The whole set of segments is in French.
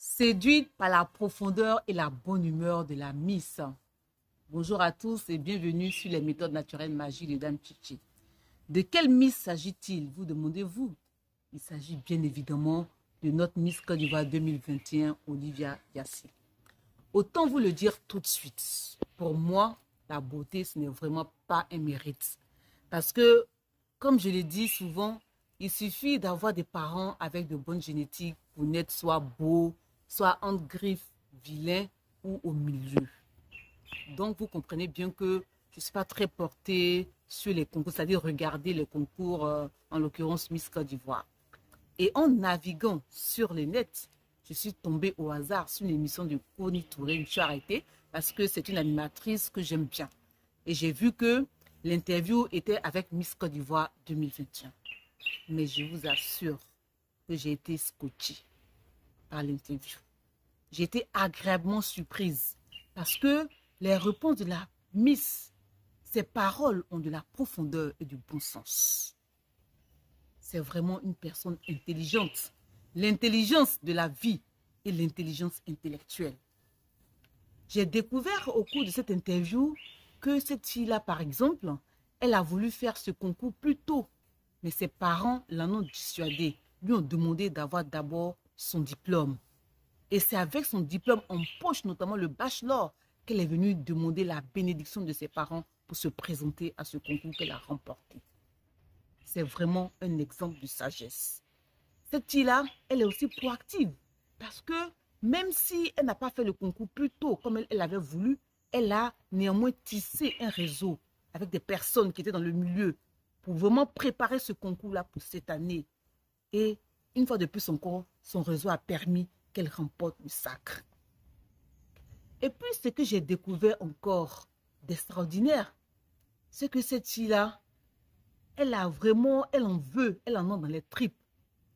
Séduite par la profondeur et la bonne humeur de la Miss. Bonjour à tous et bienvenue sur les méthodes naturelles magie de Dame Chichi. De quelle Miss s'agit-il, vous demandez-vous? Il s'agit bien évidemment de notre Miss Côte d'Ivoire 2021, Olivia Yassine. Autant vous le dire tout de suite, pour moi, la beauté, ce n'est vraiment pas un mérite. Parce que, comme je l'ai dit souvent, il suffit d'avoir des parents avec de bonnes génétiques pour naître soit beau, soit entre griffes, vilain ou au milieu. Donc, vous comprenez bien que je ne suis pas très portée sur les concours, c'est-à-dire regarder les concours, en l'occurrence Miss Côte d'Ivoire. Et en naviguant sur les nets, je suis tombée au hasard sur une émission de Connie Touré. Je me suis arrêtée parce que c'est une animatrice que j'aime bien. Et j'ai vu que l'interview était avec Miss Côte d'Ivoire 2021. Mais je vous assure que j'ai été scotchée par l'interview. J'ai été agréablement surprise parce que les réponses de la Miss, ses paroles ont de la profondeur et du bon sens. C'est vraiment une personne intelligente. L'intelligence de la vie et l'intelligence intellectuelle. J'ai découvert au cours de cette interview que cette fille-là, par exemple, elle a voulu faire ce concours plus tôt. Mais ses parents l'en ont dissuadé, lui ont demandé d'avoir d'abord son diplôme. Et c'est avec son diplôme en poche, notamment le bachelor, qu'elle est venue demander la bénédiction de ses parents pour se présenter à ce concours qu'elle a remporté. C'est vraiment un exemple de sagesse. Cette fille-là, elle est aussi proactive parce que même si elle n'a pas fait le concours plus tôt comme elle avait voulu, elle a néanmoins tissé un réseau avec des personnes qui étaient dans le milieu pour vraiment préparer ce concours-là pour cette année. Et une fois de plus encore, son réseau a permis qu'elle remporte le sacre. Et puis, ce que j'ai découvert encore d'extraordinaire, c'est que cette fille-là, elle a vraiment, elle en veut, elle en a dans les tripes.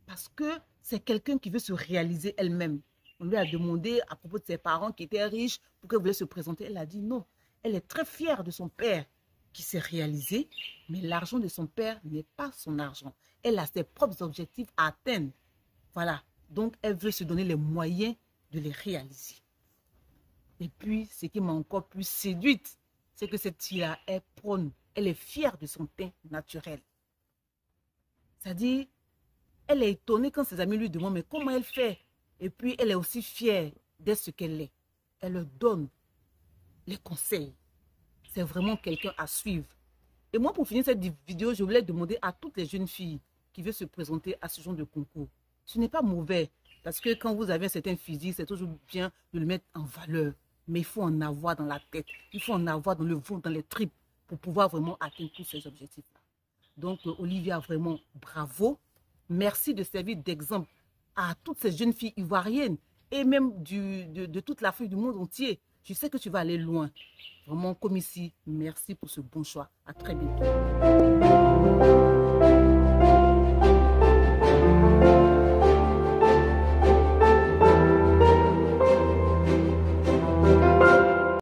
Parce que c'est quelqu'un qui veut se réaliser elle-même. On lui a demandé à propos de ses parents qui étaient riches, pourquoi elle voulait se présenter. Elle a dit non. Elle est très fière de son père qui s'est réalisé, mais l'argent de son père n'est pas son argent. Elle a ses propres objectifs à atteindre. Voilà. Donc, elle veut se donner les moyens de les réaliser. Et puis, ce qui m'a encore plus séduite, c'est que cette fille-là est prône. Elle est fière de son teint naturel. C'est-à-dire, elle est étonnée quand ses amis lui demandent mais comment elle fait. Et puis, elle est aussi fière d'être ce qu'elle est. Elle leur donne les conseils. C'est vraiment quelqu'un à suivre. Et moi, pour finir cette vidéo, je voulais demander à toutes les jeunes filles qui veulent se présenter à ce genre de concours. Ce n'est pas mauvais, parce que quand vous avez un certain physique, c'est toujours bien de le mettre en valeur. Mais il faut en avoir dans la tête, il faut en avoir dans le ventre, dans les tripes, pour pouvoir vraiment atteindre tous ces objectifs-là. Donc, Olivia, vraiment, bravo. Merci de servir d'exemple à toutes ces jeunes filles ivoiriennes et même de toute l'Afrique, du monde entier. Je sais que tu vas aller loin. Vraiment, comme ici, merci pour ce bon choix. À très bientôt.